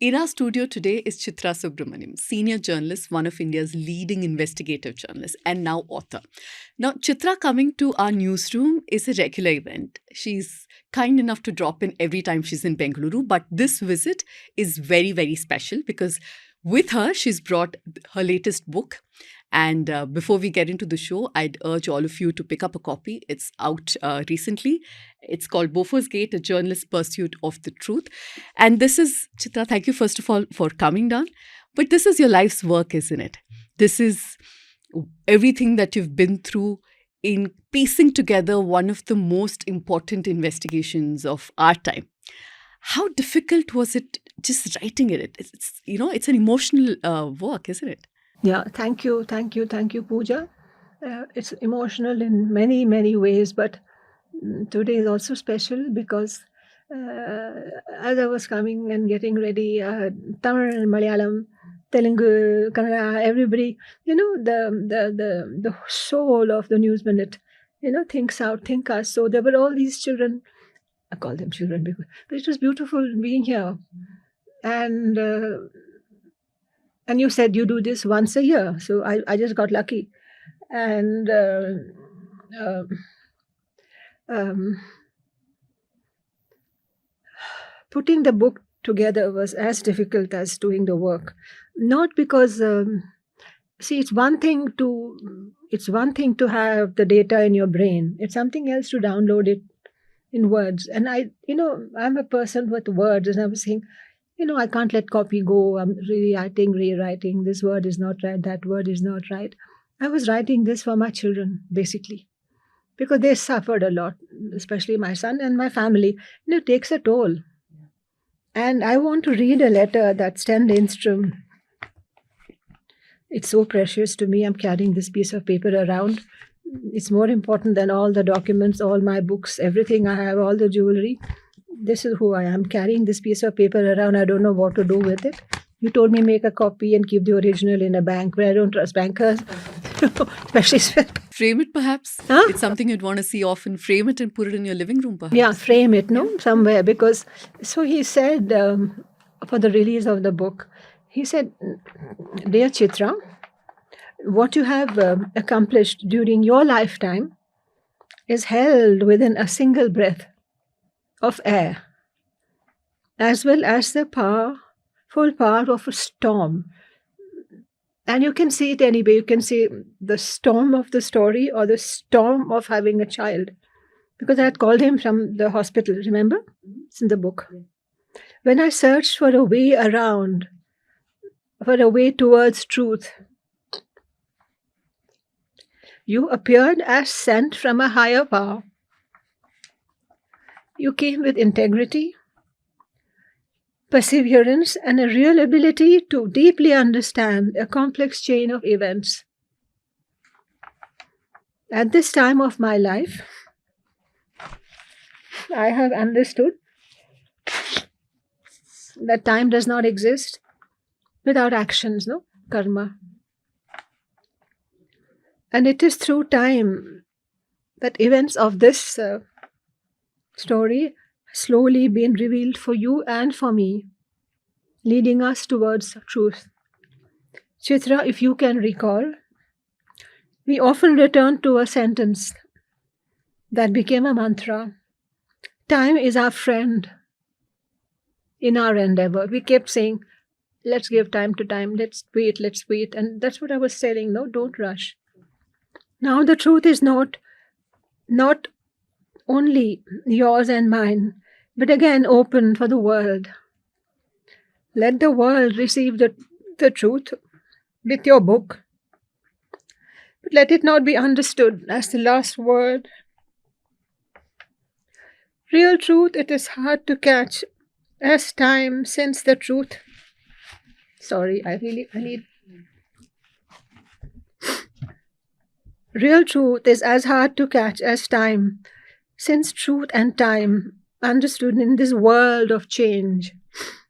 In our studio today is Chitra Subramaniam, senior journalist, one of India's leading investigative journalists, and now author. Now, Chitra coming to our newsroom is a regular event. She's kind enough to drop in every time she's in Bengaluru, but this visit is very, very special because with her, she's brought her latest book. And before we get into the show, I'd urge all of you to pick up a copy. It's out recently. It's called Bofors Gate, A Journalist's Pursuit of the Truth. And this is, Chitra, thank you first of all for coming down. But this is your life's work, isn't it? This is everything that you've been through in piecing together one of the most important investigations of our time. How difficult was it just writing it? It's an emotional work, isn't it? Yeah, thank you, Pooja. It's emotional in many, many ways, but today is also special because as I was coming and getting ready, Tamil, Malayalam, Telugu, Kannada, everybody, the soul of the News Minute, thinks out, think us. So there were all these children. I call them children because, but it was beautiful being here, and you said you do this once a year, so I just got lucky, and putting the book together was as difficult as doing the work. Not because it's one thing to have the data in your brain. It's something else to download it in words. And I'm a person with words, and I was saying, I can't let copy go. I'm rewriting. This word is not right. That word is not right. I was writing this for my children, basically, because they suffered a lot, especially my son and my family. It takes a toll. And I want to read a letter that Sten Lindstrom. It's so precious to me. I'm carrying this piece of paper around. It's more important than all the documents, all my books, everything I have, all the jewelry. This is who I am, carrying this piece of paper around. I don't know what to do with it. You told me make a copy and keep the original in a bank, but I don't trust bankers. Especially frame it, perhaps. Huh? It's something you'd want to see often. Frame it and put it in your living room, perhaps. Yeah, frame it, somewhere. Because, so he said, for the release of the book, he said, "Dear Chitra, what you have accomplished during your lifetime is held within a single breath of air, as well as the full power of a storm." And you can see it anyway. You can see the storm of the story or the storm of having a child. Because I had called him from the hospital, remember? It's in the book. When I searched for a way around, for a way towards truth, you appeared as sent from a higher power. You came with integrity, perseverance, and a real ability to deeply understand a complex chain of events. At this time of my life, I have understood that time does not exist without actions, karma. And it is through time that events of this story slowly been revealed for you and for me, leading us towards truth. Chitra, if you can recall, we often return to a sentence that became a mantra. Time is our friend in our endeavor. We kept saying, let's give time to time, let's wait. And that's what I was saying, don't rush. Now the truth is not only yours and mine, but again open for the world. Let the world receive the truth with your book. But let it not be understood as the last word. Real truth, it is hard to catch as time since the truth. Sorry, I need. Real truth is as hard to catch as time, since truth and time, understood in this world of change,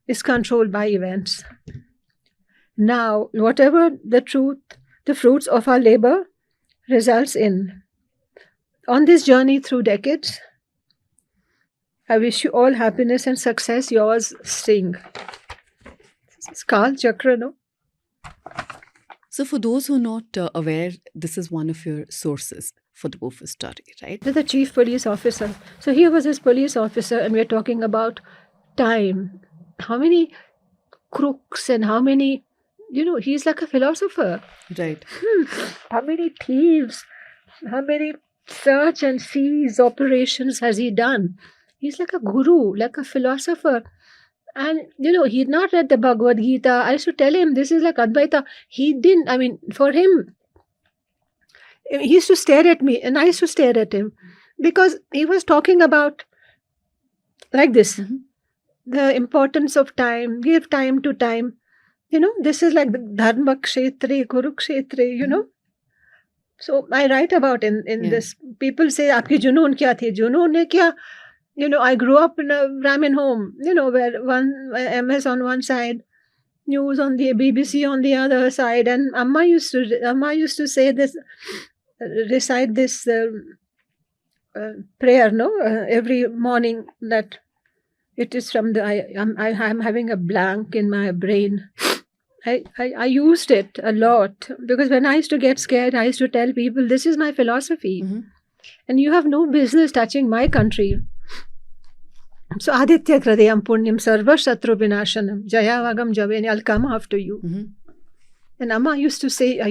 is controlled by events. Now, whatever the fruits of our labor results in. On this journey through decades, I wish you all happiness and success. Yours, Singh. Skal Chakra, no? So for those who are not aware, this is one of your sources for the Bofors story, right? With the chief police officer. So he was his police officer, and we're talking about time. How many crooks and how many, he's like a philosopher. Right. How many thieves, how many search and seize operations has he done? He's like a guru, like a philosopher. And, he'd not read the Bhagavad Gita. I used to tell him, this is like Advaita. He didn't, for him, he used to stare at me and I used to stare at him because he was talking about like this, the importance of time, give time to time. This is like the Dharma Kshetre, Kurukshetre, So I write about in this. People say, Aapki junoon kya thi? Junoon ne kya? I grew up in a Brahmin home, where one MS on one side, news on the BBC on the other side, and Amma used to say this, recite this prayer, every morning, that it is from the I'm having a blank in my brain. I used it a lot because when I used to get scared, I used to tell people, this is my philosophy, and you have no business touching my country. So Aditya Hridayam Punyam Sarva Shatru Vinashanam Jayavagam Javeni, I'll come after you. And Amma used to say,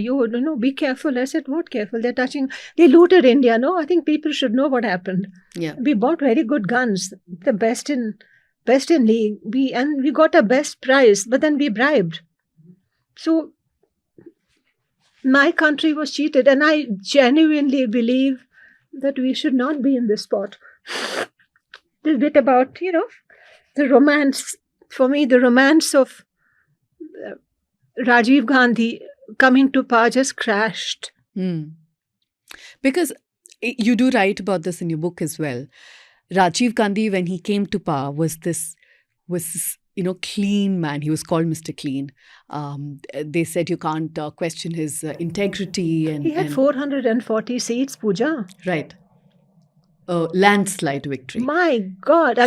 be careful. I said, what careful? They looted India, no? I think people should know what happened. Yeah. We bought very good guns, the best in league. We got a best price, but then we bribed. So my country was cheated, and I genuinely believe that we should not be in this spot. This bit about, the romance, for me, the romance of Rajiv Gandhi coming to power just crashed. Because you do write about this in your book as well. Rajiv Gandhi, when he came to power, was this clean man. He was called Mr. Clean. They said you can't question his integrity. And he had 440 seats, Pooja. Right. Landslide victory. My God,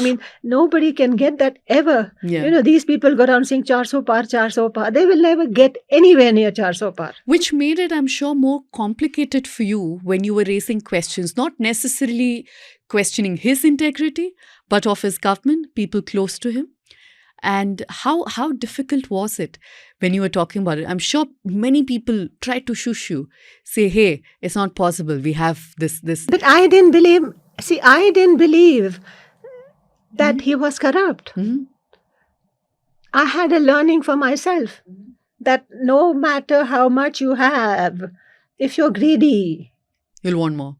nobody can get that ever. Yeah. These people go around saying 400 par, 400 par. They will never get anywhere near 400 par. Which made it, I'm sure, more complicated for you when you were raising questions, not necessarily questioning his integrity, but of his government, people close to him. And how difficult was it when you were talking about it? I'm sure many people tried to shush you, say, hey, it's not possible. We have this. But I didn't believe. I didn't believe that he was corrupt. I had a learning for myself that no matter how much you have, if you're greedy, you'll want more.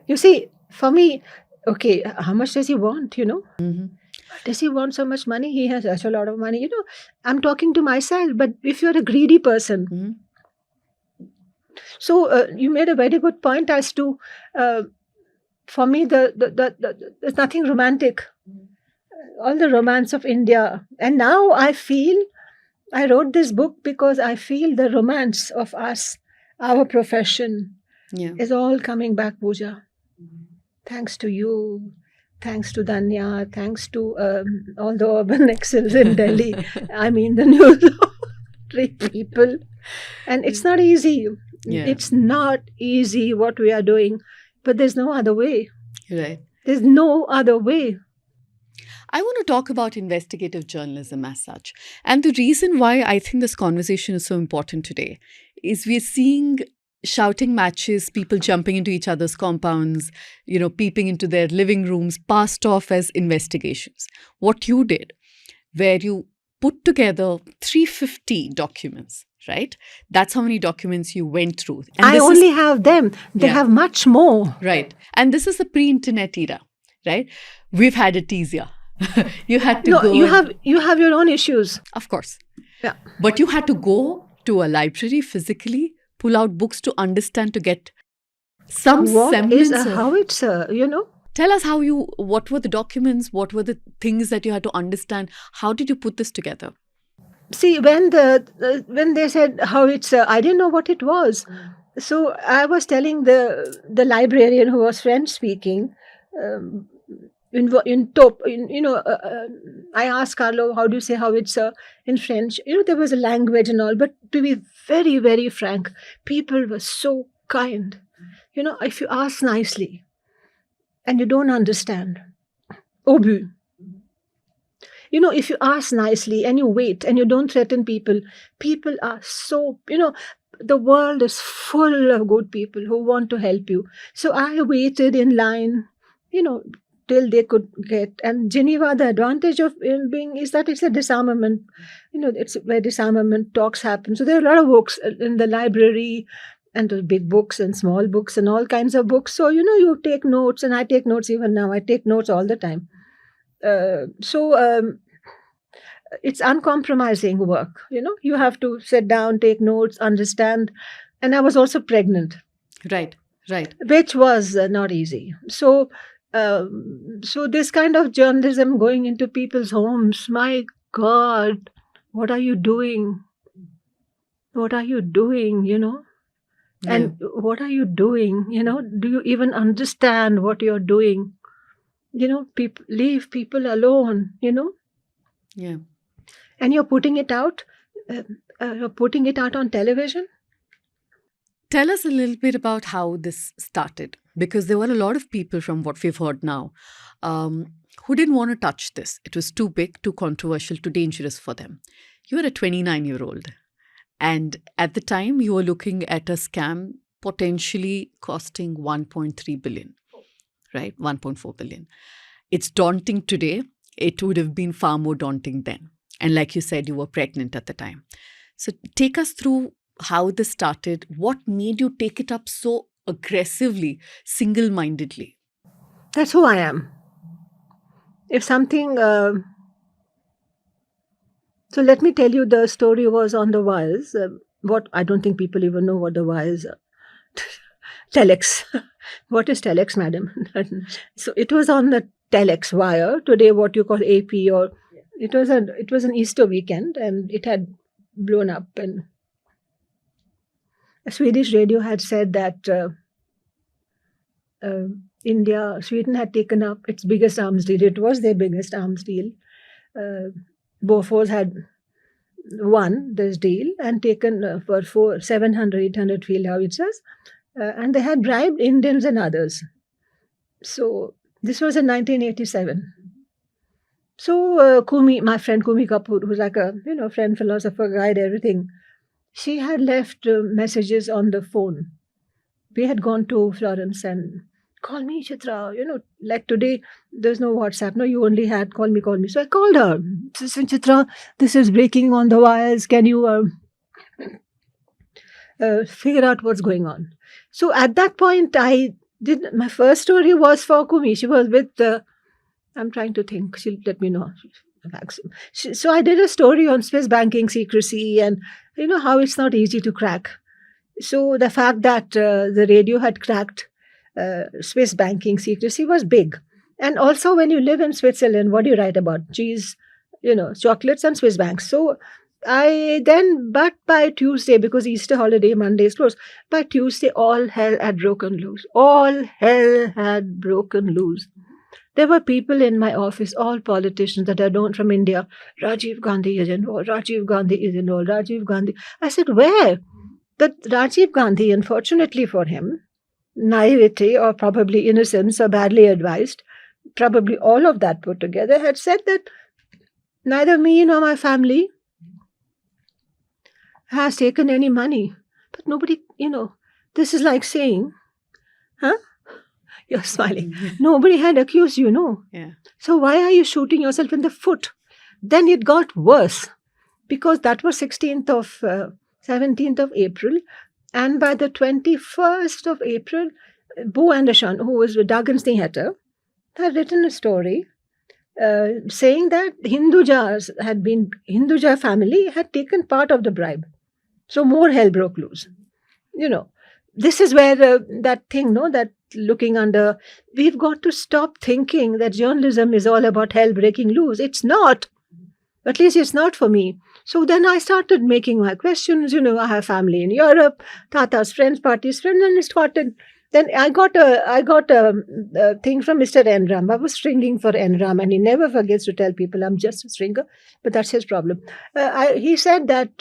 You see, for me, okay, how much does he want, Does he want so much money? He has such a lot of money. I'm talking to myself, but if you're a greedy person. So you made a very good point as to, for me, there's nothing romantic. All the romance of India. And now I wrote this book because I feel the romance of us, our profession, is all coming back, Pooja. Thanks to you. Thanks to Danya, thanks to all the urban excels in Delhi. The news people. And it's not easy. Yeah. It's not easy what we are doing. But there's no other way. Right. There's no other way. I want to talk about investigative journalism as such. And the reason why I think this conversation is so important today is we're seeing shouting matches, people jumping into each other's compounds, peeping into their living rooms, passed off as investigations. What you did, where you put together 350 documents, right? That's how many documents you went through. And I only have them. They have much more. Right. And this is the pre-internet era, right? We've had it easier. You had to go. You have your own issues. Of course. Yeah. But you had to go to a library physically, pull out books to understand, to get some semblance of howitzer, Tell us what were the documents, what were the things that you had to understand? How did you put this together? See, when they said howitzer, I didn't know what it was. So I was telling the librarian who was French speaking, in top, I asked Carlo, how do you say howitzer in French? There was a language and all, but to be very, very frank, people were so kind. If you ask nicely and you don't understand, obus. If you ask nicely and you wait and you don't threaten people, people are so, the world is full of good people who want to help you. So I waited in line, till they could get. And Geneva, the advantage of being is that it's a disarmament, it's where disarmament talks happen. So there are a lot of books in the library, and the big books and small books and all kinds of books. So, you take notes, and I take notes even now. I take notes all the time. So it's uncompromising work. You have to sit down, take notes, understand. And I was also pregnant, Right, right. which was not easy. So this kind of journalism going into people's homes, my God, what are you doing? What are you doing? And what are you doing? Do you even understand what you're doing? People leave people alone. Yeah. And you're putting it out. You're putting it out on television. Tell us a little bit about how this started, because there were a lot of people, from what we've heard now, who didn't want to touch this. It was too big, too controversial, too dangerous for them. You were a 29-year-old, and at the time you were looking at a scam potentially costing 1.3 billion, right? 1.4 billion. It's daunting today. It would have been far more daunting then. And like you said, you were pregnant at the time. So take us through how this started. What made you take it up so aggressively, single-mindedly? That's who I am. If something... so let me tell you, the story was on the wires. What I don't think people even know what the wires are. Telex. What is telex, madam? So it was on the telex wire. Today, what you call AP, or it was an Easter weekend, and it had blown up. And a Swedish radio had said that Sweden had taken up its biggest arms deal. It was their biggest arms deal. Bofors had won this deal and taken for 700, 800 field howitzers, and they had bribed Indians and others. So this was in 1987. So Kumi, my friend Kumi Kapoor, who's like a friend, philosopher, guide, everything, she had left messages on the phone. We had gone to Florence and call me, Chitra. Like today, there's no WhatsApp. No, you only had call me. So I called her. Said, Chitra, this is breaking on the wires. Can you figure out what's going on? So at that point, my first story was for Kumi. She was with, I'm trying to think. She'll let me know. So I did a story on Swiss banking secrecy and, how it's not easy to crack. So the fact that the radio had cracked Swiss banking secrecy was big. And also, when you live in Switzerland, what do you write about? Cheese, chocolates and Swiss banks. So but by Tuesday, because Easter holiday, Monday is closed, by Tuesday, all hell had broken loose. All hell had broken loose. There were people in my office, all politicians that I known from India. Rajiv Gandhi is involved. Rajiv Gandhi is involved. Rajiv Gandhi. I said, where? That Rajiv Gandhi, unfortunately for him, naivety or probably innocence or badly advised, probably all of that put together, had said that neither me nor my family has taken any money. But nobody, this is like saying, huh? You're smiling. Nobody had accused you, Yeah. So why are you shooting yourself in the foot? Then it got worse, because that was 17th of April. And by the 21st of April, Bo Andersson, who was with Dagens Nyheter, had written a story saying that Hinduja family had taken part of the bribe. So more hell broke loose. This is where that thing, that looking under, we've got to stop thinking that journalism is all about hell breaking loose. It's not. At least it's not for me. So then I started making my questions. I have family in Europe, Tata's friends, Party's friends, and I started Then I got a thing from Mr. Enram. I was stringing for Enram, and he never forgets to tell people I'm just a stringer, but that's his problem. He said that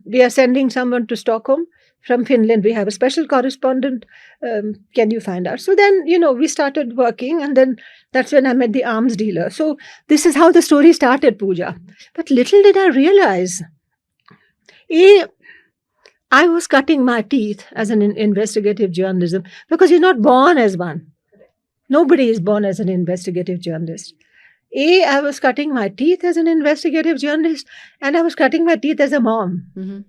we are sending someone to Stockholm from Finland. We have a special correspondent. Can you find out? So then, we started working, and then that's when I met the arms dealer. So this is how the story started, Pooja. But little did I realize, I was cutting my teeth as an investigative journalism because you're not born as one. Nobody is born as an investigative journalist. I was cutting my teeth as an investigative journalist, and I was cutting my teeth as a mom. Mm-hmm.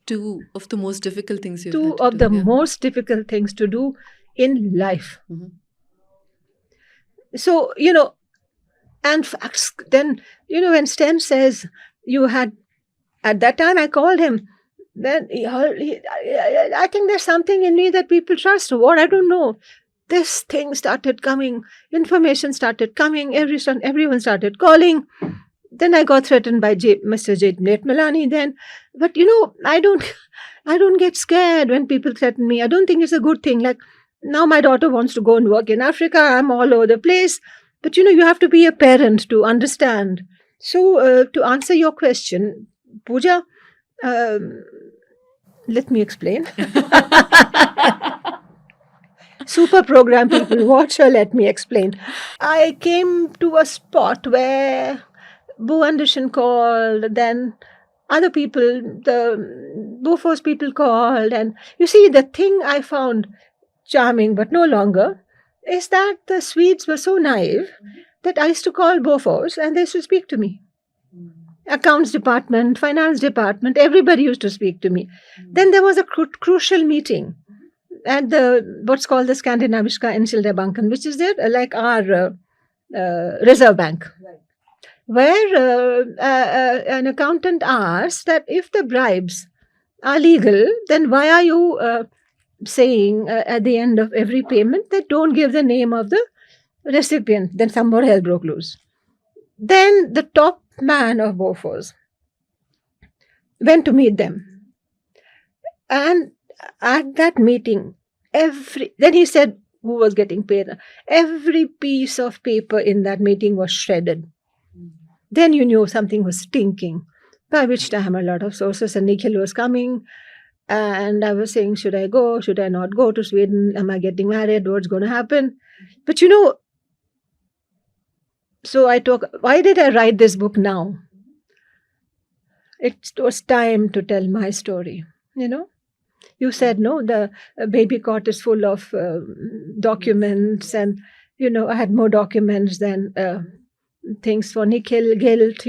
Two of the most difficult things you've Two had to of do, the yeah. most difficult things to do in life. Mm-hmm. So, and facts, then, when Sten says you had, at that time I called him, then I think there's something in me that people trust. What? I don't know. This thing started coming, information started coming, everyone started calling. Then I got threatened by Mr. J. Netmalani then. But, I don't get scared when people threaten me. I don't think it's a good thing. Like, now my daughter wants to go and work in Africa. I'm all over the place. But, you have to be a parent to understand. So, to answer your question, Pooja, let me explain. Super program people, watch her, let me explain. I came to a spot where Bo Anderson called, then other people, the Bofors people called. And you see, the thing I found charming but no longer is that the Swedes were so naive that I used to call Bofors and they used to speak to me. Accounts department, finance department, everybody used to speak to me. Then there was a crucial meeting at what's called the Skandinaviska Enskilda Banken, which is there like our Reserve Bank, where an accountant asked that if the bribes are legal, then why are you saying at the end of every payment that don't give the name of the recipient? Then some more hell broke loose. Then the top man of Bofors went to meet them. And at that meeting, then he said who was getting paid. Every piece of paper in that meeting was shredded. Then you knew something was stinking. By which time a lot of sources and Nikhil was coming. And I was saying, should I go? Should I not go to Sweden? Am I getting married? What's going to happen? But so why did I write this book now? It was time to tell my story, You said, no, the baby cot is full of documents and, I had more documents than things for Nikhil, guilt,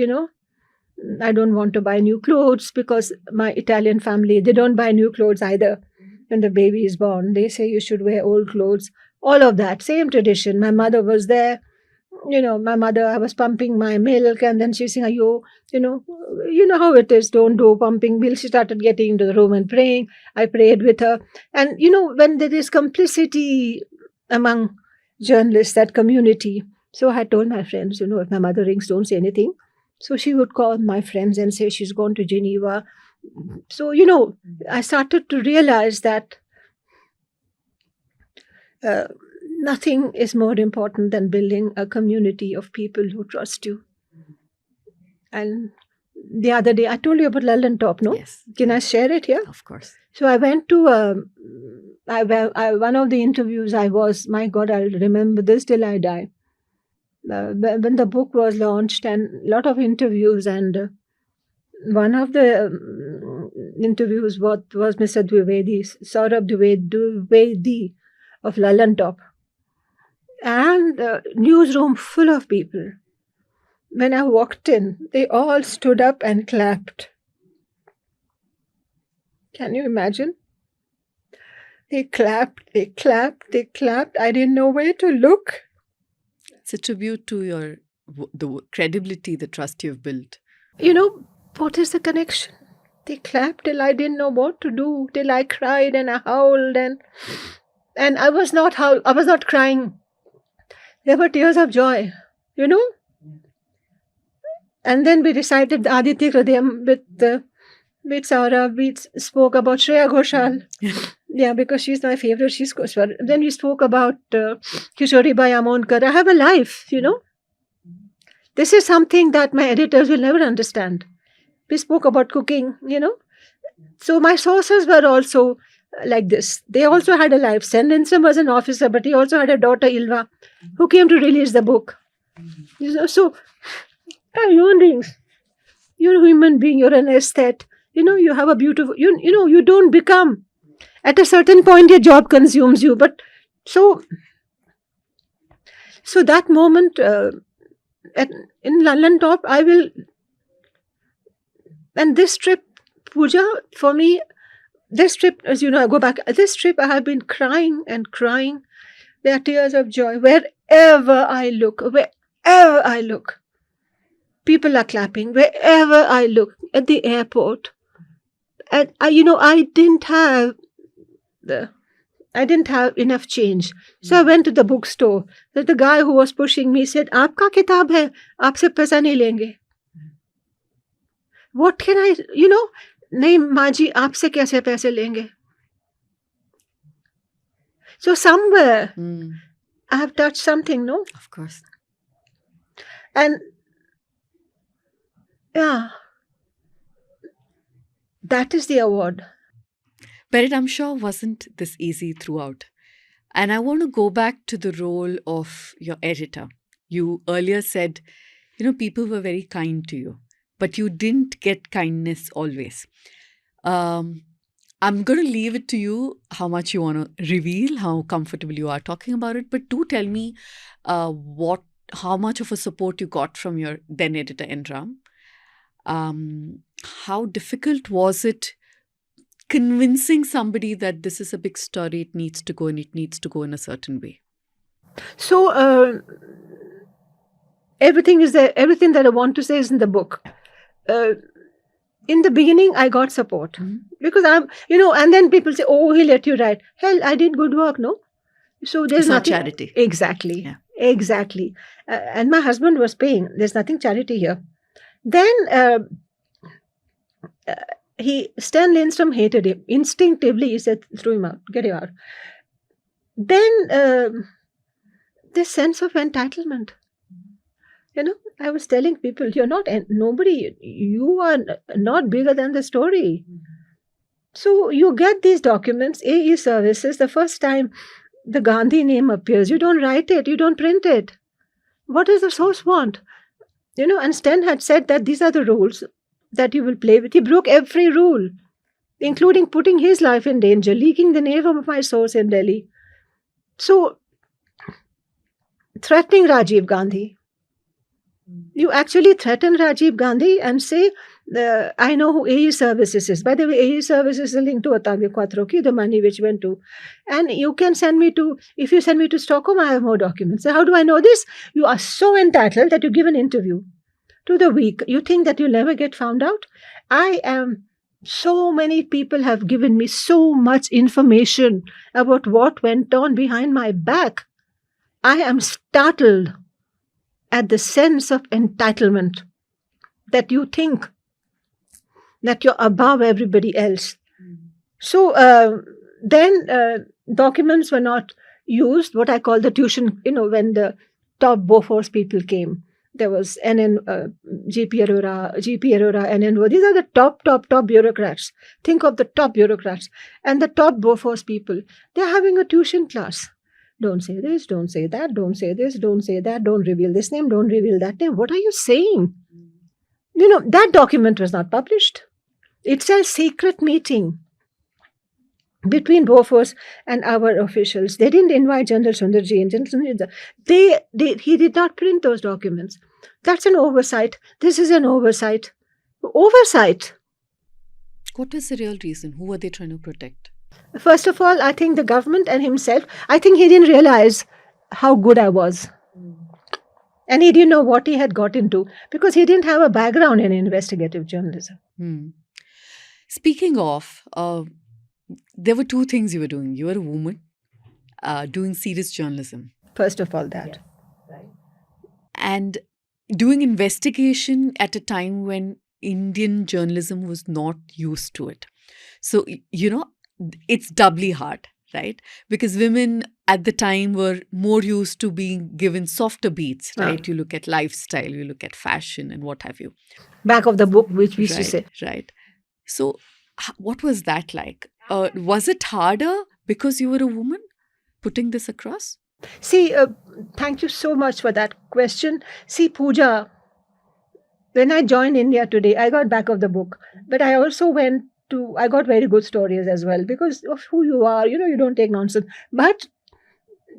I don't want to buy new clothes because my Italian family, they don't buy new clothes either. When the baby is born, they say you should wear old clothes. All of that, same tradition. My mother was there. My mother, I was pumping my milk and then she's saying, you know how it is, don't do pumping milk. She started getting into the room and praying. I prayed with her. And, when there is complicity among journalists, that community. So I told my friends, if my mother rings, don't say anything. So she would call my friends and say she's gone to Geneva. So, I started to realize that nothing is more important than building a community of people who trust you. And the other day, I told you about Lallantop, no? Yes. Can I share it here? Of course. So I went to one of the interviews I was, my God, I'll remember this till I die. When the book was launched and a lot of interviews, and one of the interviews was Mr. Dwivedi, Saurabh Dwivedi of Lallantop. And newsroom full of people. When I walked in, they all stood up and clapped. Can you imagine? They clapped, they clapped, they clapped. I didn't know where to look. It's a tribute to the credibility, the trust you've built. What is the connection? They clapped till I didn't know what to do, till I cried and I howled and I was not crying. There were tears of joy, And then we recited the Aditya Hridayam with with Saurabh, we spoke about Shreya Ghoshal. Yeah, because she's my favorite. She's Ghoshal. Then we spoke about Kishori Bai Amonkar. I have a life, you know. This is something that my editors will never understand. We spoke about cooking, you know. So my sources were also like this. They also had a life. Sen Lindstrom was an officer, but he also had a daughter, Ilva, who came to release the book. You know, so human beings. You're a human being. You're an aesthete. You know, you have a beautiful. You know, you don't become. At a certain point, your job consumes you. But so that moment at, in London Top, I will. And this trip, Pooja, for me, this trip, as you know, I go back. This trip, I have been crying and crying. There are tears of joy wherever I look. Wherever I look, people are clapping. Wherever I look, at the airport, and I didn't have enough change. So I went to the bookstore. The guy who was pushing me said, "Aapka kitab hai, aapse paisa nahi lenge." What can I, nahi Maji, aapse kaise paise lenge? So somewhere I have touched something, no? Of course. And yeah, that is the award. But it, I'm sure, wasn't this easy throughout. And I want to go back to the role of your editor. You earlier said, people were very kind to you, but you didn't get kindness always. I'm going to leave it to you how much you want to reveal, how comfortable you are talking about it. But do tell me how much of a support you got from your then editor, Enram. How difficult was it convincing somebody that this is a big story, it needs to go and it needs to go in a certain way? So everything is there. Everything that I want to say is in the book. In the beginning, I got support because I'm, and then people say, "Oh, he let you write." Hell, I did good work, no? So there's It's not nothing. charity. Exactly. Yeah. Exactly. And my husband was paying. There's nothing charity here. Then Stan Lindstrom hated him. Instinctively, he said, "Throw him out. Get him out." Then this sense of entitlement. I was telling people, you are not bigger than the story. So you get these documents, AE services, the first time the Gandhi name appears, you don't write it, you don't print it. What does the source want? And Sten had said that these are the rules that you will play with. He broke every rule, including putting his life in danger, leaking the name of my source in Delhi. So, threatening Rajiv Gandhi. You actually threaten Rajiv Gandhi and say, I know who AE Services is. By the way, AE Services is linked to Otavio Quattrochi, the money which went to. And you can send me to, if you send me to Stockholm, I have more documents. So how do I know this? You are so entitled that you give an interview to the week. You think that you'll never get found out? So many people have given me so much information about what went on behind my back. I am startled at the sense of entitlement that you think that you're above everybody else. So then documents were not used, what I call the tuition, when the top Bofors people came. There was GP Arora, NNO. These are the top bureaucrats. Think of the top bureaucrats. And the top Bofors people, they're having a tuition class. Don't say this, don't say that, don't say this, don't say that, don't reveal this name, don't reveal that name. What are you saying? That document was not published. It's a secret meeting between Bofors and our officials. They didn't invite General Sundarji and General Sundarji. He did not print those documents. That's an oversight. This is an oversight. Oversight. What was the real reason? Who were they trying to protect? First of all, I think the government and himself, I think he didn't realize how good I was. And he didn't know what he had got into because he didn't have a background in investigative journalism. Speaking of, there were two things you were doing. You were a woman doing serious journalism. First of all, that. Yes. Right. And doing investigation at a time when Indian journalism was not used to it. So, it's doubly hard, right? Because women at the time were more used to being given softer beats, Ah. right? You look at lifestyle, you look at fashion and what have you. Back of the book, which we used to Right, say. right. So, what was that like? Was it harder because you were a woman putting this across? See, thank you so much for that question. See, Pooja, when I joined India today, I got back of the book, but I also I got very good stories as well because of who you are. You don't take nonsense. But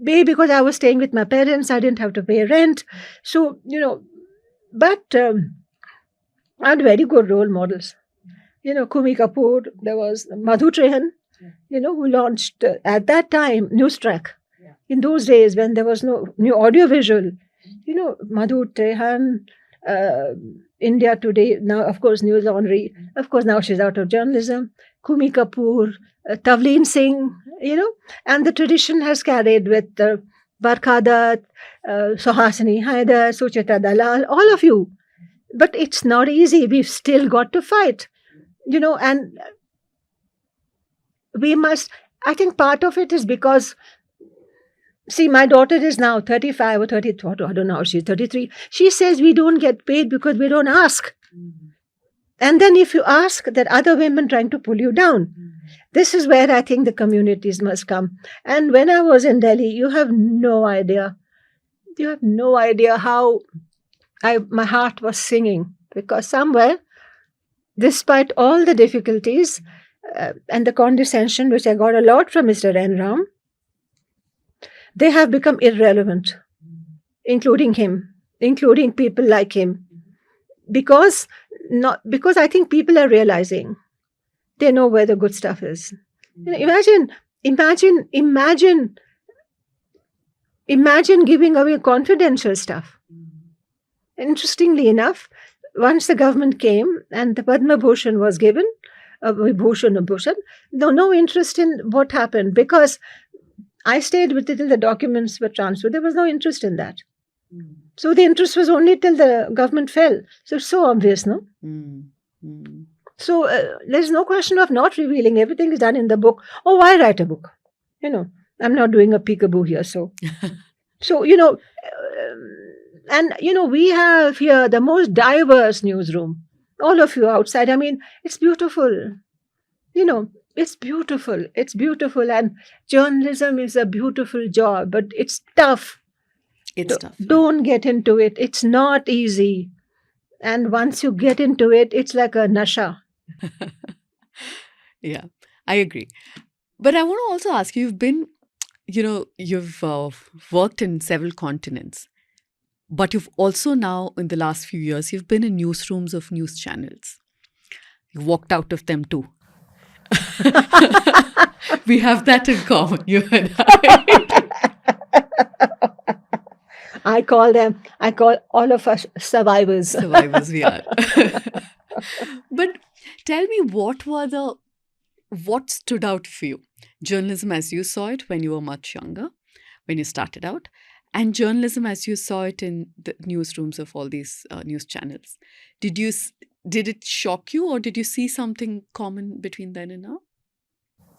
because I was staying with my parents, I didn't have to pay rent. So, but I had very good role models. Kumi Kapoor, there was Madhu Trehan, who launched at that time News Track. In those days when there was no new audiovisual, Madhu Trehan, India Today, now of course News Laundry, of course now she's out of journalism, Kumi Kapoor, Tavleen Singh, and the tradition has carried with Barkha Dutt, Suhasini Haidar, Suchita Dalal, all of you. But it's not easy. We've still got to fight, and we must. I think part of it is because, see, my daughter is now 35 or 30, I don't know, she's 33. She says we don't get paid because we don't ask. And then if you ask, that other women trying to pull you down. This is where I think the communities must come. And when I was in Delhi, you have no idea. You have no idea how my heart was singing, because somewhere, despite all the difficulties and the condescension, which I got a lot from Mr. N. Ram, they have become irrelevant, including him, including people like him. Because I think people are realizing they know where the good stuff is. Imagine giving away confidential stuff. Interestingly enough, once the government came and the Padma Bhushan was given, Bhushan, no interest in what happened, because I stayed with it till the documents were transferred. There was no interest in that. So the interest was only till the government fell. So it's so obvious, no? So there's no question of not revealing. Everything is done in the book. Oh, why write a book? I'm not doing a peekaboo here. So, and we have here the most diverse newsroom. All of you outside. I mean, it's beautiful. It's beautiful. It's beautiful. And journalism is a beautiful job, but it's tough. It's tough. Don't get into it. It's not easy. And once you get into it, it's like a nasha. Yeah, I agree. But I want to also ask you, you've worked in several continents, but you've also now, in the last few years, you've been in newsrooms of news channels. You walked out of them too. We have that in common, you and I. I call all of us survivors. Survivors we are. But tell me, what stood out for you? Journalism as you saw it when you were much younger, when you started out, and journalism as you saw it in the newsrooms of all these news channels. Did it shock you, or did you see something common between then and now?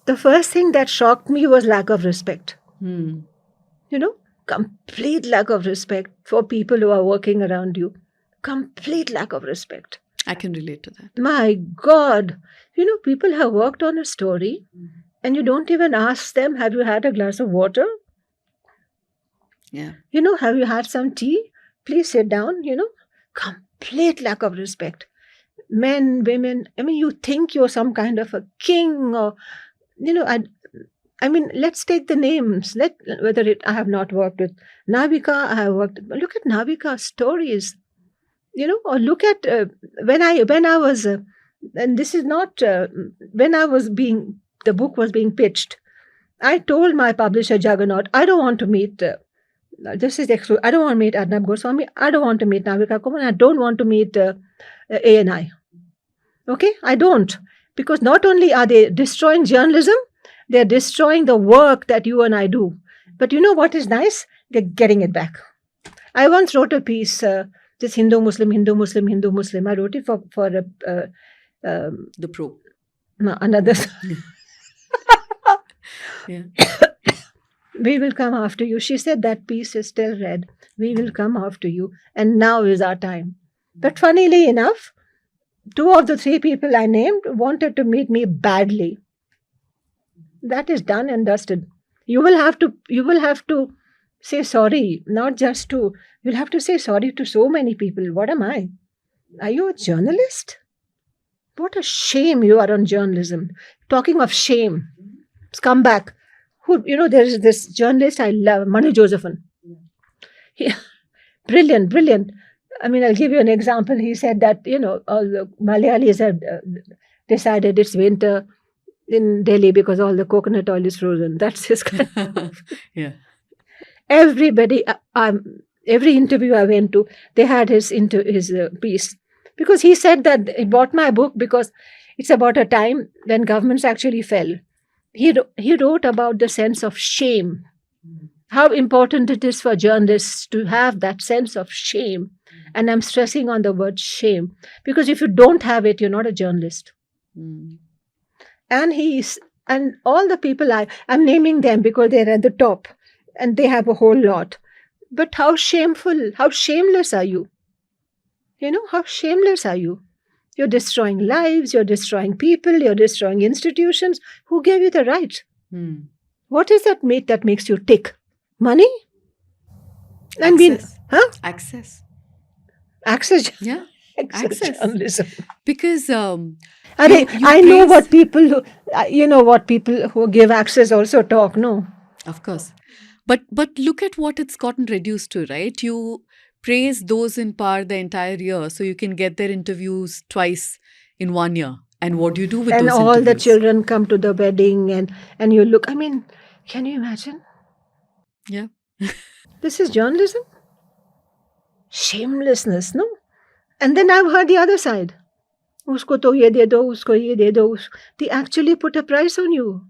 The first thing that shocked me was lack of respect. Complete lack of respect for people who are working around you. Complete lack of respect. I can relate to that. My God. People have worked on a story and you don't even ask them, have you had a glass of water? Yeah. Have you had some tea? Please sit down. Complete lack of respect. Men, women, you think you're some kind of a king or, let's take the names. I have not worked with Navika, I have worked. Look at Navika's stories, or look at when I was, and this is not when the book was being pitched. I told my publisher Juggernaut, I don't want to meet. I don't want to meet Arnab Goswami. I don't want to meet Navika Kumar. I don't want to meet ANI. Okay, I don't, because not only are they destroying journalism, they're destroying the work that you and I do. But you know what is nice? They're getting it back. I once wrote a piece, Just Hindu, Muslim, Hindu, Muslim, Hindu, Muslim. I wrote it for The pro. another. Yeah. We will come after you. She said that piece is still read. We will come after you. And now is our time. But funnily enough, 2 of the 3 people I named wanted to meet me badly. That is done and dusted. You will have to say sorry, not just to, you'll have to say sorry to so many people. What am I? Are you a journalist? What a shame you are on journalism. Talking of shame, scumbag. There is this journalist I love, Manu Josephson. Brilliant. I mean, I'll give you an example. He said that, all the Malayalis have decided it's winter in Delhi because all the coconut oil is frozen. That's his kind of. Yeah. Everybody, every interview I went to, they had his piece. Because he said that he bought my book because it's about a time when governments actually fell. He wrote about the sense of shame, how important it is for journalists to have that sense of shame. And I'm stressing on the word shame, because if you don't have it, you're not a journalist. Mm. And all the people I'm naming them because they're at the top and they have a whole lot. But how shameful, how shameless are you? How shameless are you? You're destroying lives, you're destroying people, you're destroying institutions. Who gave you the right? Mm. What is that that makes you tick? Money? Access. Access. Yeah. Access Access. journalism. Because I know what people who give access also talk, no? Of course. But look at what it's gotten reduced to, right? You praise those in power the entire year so you can get their interviews twice in 1 year. And what do you do with And those all interviews? the children come to the wedding and you look, I mean, can you imagine? Yeah. This is journalism? Shamelessness, no? And then I've heard the other side. Usko to ye de do, usko ye de do. They actually put a price on you.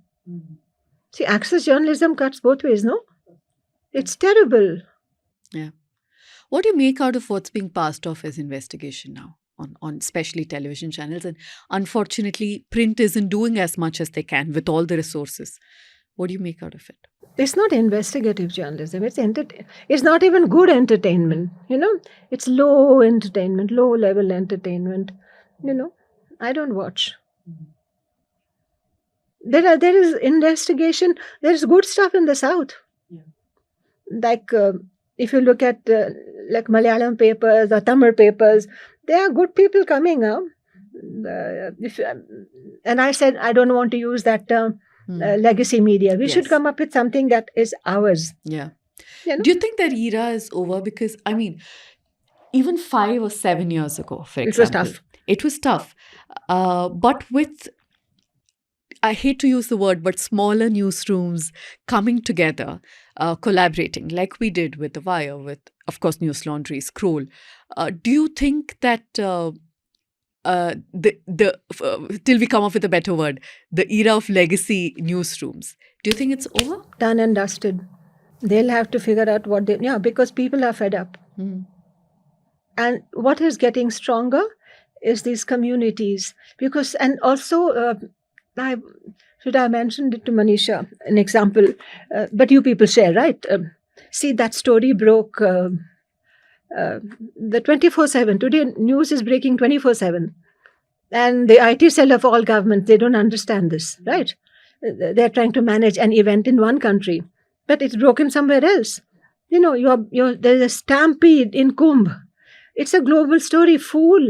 See, access journalism cuts both ways, no? It's terrible. Yeah. What do you make out of what's being passed off as investigation now on especially television channels? And unfortunately, print isn't doing as much as they can with all the resources. What do you make out of it? It's not investigative journalism. It's not even good entertainment. It's low entertainment, low level entertainment. I don't watch. There is investigation. There is good stuff in the South. Yeah. Like if you look at like Malayalam papers or Tamil papers, there are good people coming up. And I said I don't want to use that term. Legacy media. We should come up with something that is ours. Yeah. Do you think that era is over? Because, I mean, even 5 or 7 years ago, for example. It was tough. But with, I hate to use the word, but smaller newsrooms coming together, collaborating, like we did with The Wire, with, of course, News Laundry, Scroll. Do you think that... till we come up with a better word, the era of legacy newsrooms, do you think it's over? Done and dusted. They'll have to figure out because people are fed up. And what is getting stronger is these communities. And also, I mentioned it to Manisha, an example, but you people share, right? See, that story broke... the 24/7. Today, news is breaking 24/7. And the IT cell of all governments, they don't understand this, right? They're trying to manage an event in one country, but it's broken somewhere else. There's a stampede in Kumbh. It's a global story, fool,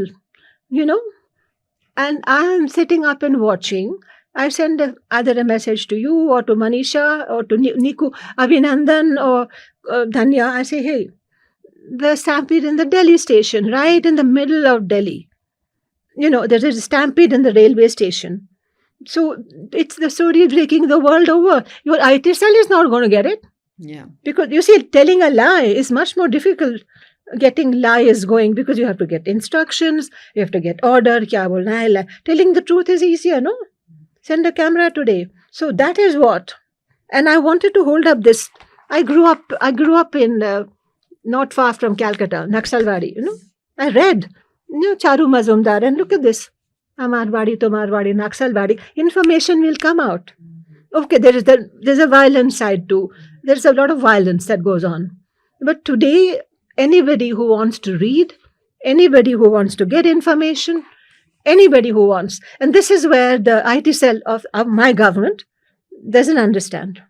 And I'm sitting up and watching. I send either a message to you or to Manisha or to Niku, Abhinandan or Dhanya. I say, hey, the stampede in the Delhi station, right in the middle of Delhi. There is a stampede in the railway station. So it's the story breaking the world over. Your IT cell is not going to get it. Yeah. Because you see, telling a lie is much more difficult. Getting lies going because you have to get instructions, you have to get order. Kya bolna hai? Telling the truth is easier, no? Send a camera today. So that is what. And I wanted to hold up this. I grew up in... not far from Calcutta, Naxalbari, I read, Charu Mazumdar, and look at this. Amarwadi to Marwadi, Naxalwadi. Information will come out. Okay, there's a violent side too. There's a lot of violence that goes on. But today, anybody who wants to read, anybody who wants to get information, anybody who wants, and this is where the IT cell of my government doesn't understand.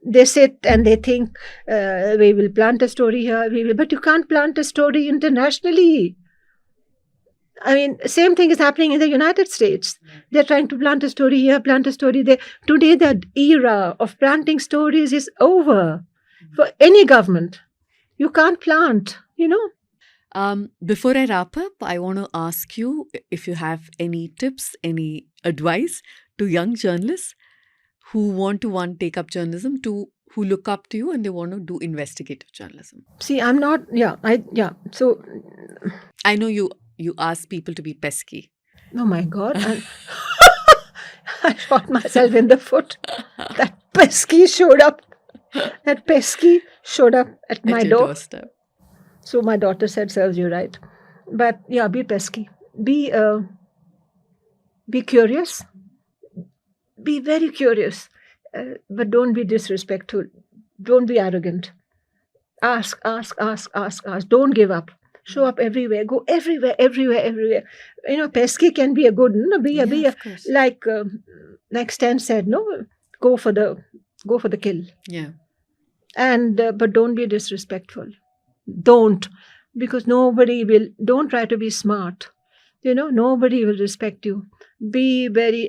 They sit and they think we will plant a story here, but you can't plant a story internationally. I mean, same thing is happening in the United States. They're trying to plant a story here, plant a story there. Today, the era of planting stories is over for any government. You can't plant, Before I wrap up, I want to ask you if you have any tips, any advice to young journalists who want to take up journalism, who look up to you and they want to do investigative journalism. See, I'm not. So, I know you ask people to be pesky. oh my God, I shot myself in the foot. That pesky showed up. That pesky showed up at my your door. doorstep. So my daughter said, "Serves you right." But yeah, be pesky. Be curious. Be very curious, but don't be disrespectful. Don't be arrogant. Ask. Don't give up. Show up everywhere. Go everywhere. Pesky can be a good. No, be Of course. like Stan said. No, go for the kill. Yeah. And but don't be disrespectful. Don't, because nobody will. Don't try to be smart. Nobody will respect you. Be very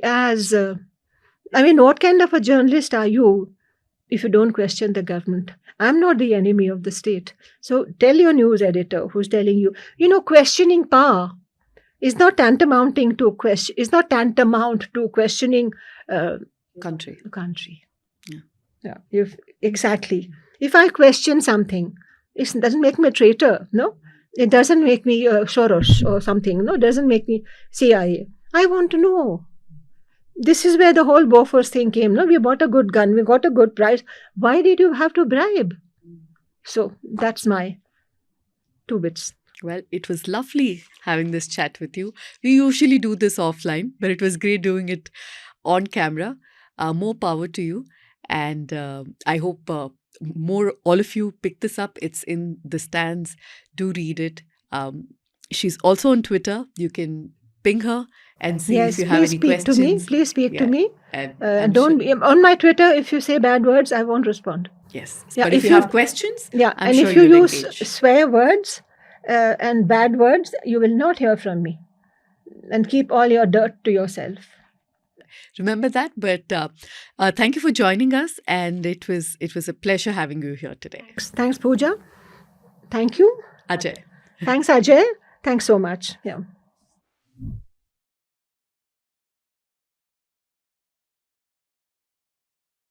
what kind of a journalist are you if you don't question the government? I'm not the enemy of the state. So tell your news editor who's telling you, questioning power is not tantamount to questioning Country. country. Yeah. Exactly. If I question something, it doesn't make me a traitor. No, it doesn't make me Soros or something. No, it doesn't make me CIA. I want to know. This is where the whole Bofors thing came. No, we bought a good gun, we got a good price. Why did you have to bribe? So that's my 2 bits. Well, it was lovely having this chat with you. We usually do this offline, but it was great doing it on camera. More power to you. And I hope all of you pick this up. It's in the stands. Do read it. She's also on Twitter. You can ping her and see if you have any questions. Please speak to me. And Don't on my Twitter. If you say bad words, I won't respond. Yes. Yeah, But if you have questions, I'm and sure if you you'll use engage. swear words and bad words, you will not hear from me. And keep all your dirt to yourself. Remember that. But thank you for joining us, and it was a pleasure having you here today. Thanks, Pooja. Thank you. Ajay. Thanks, Ajay. Thanks so much. Yeah.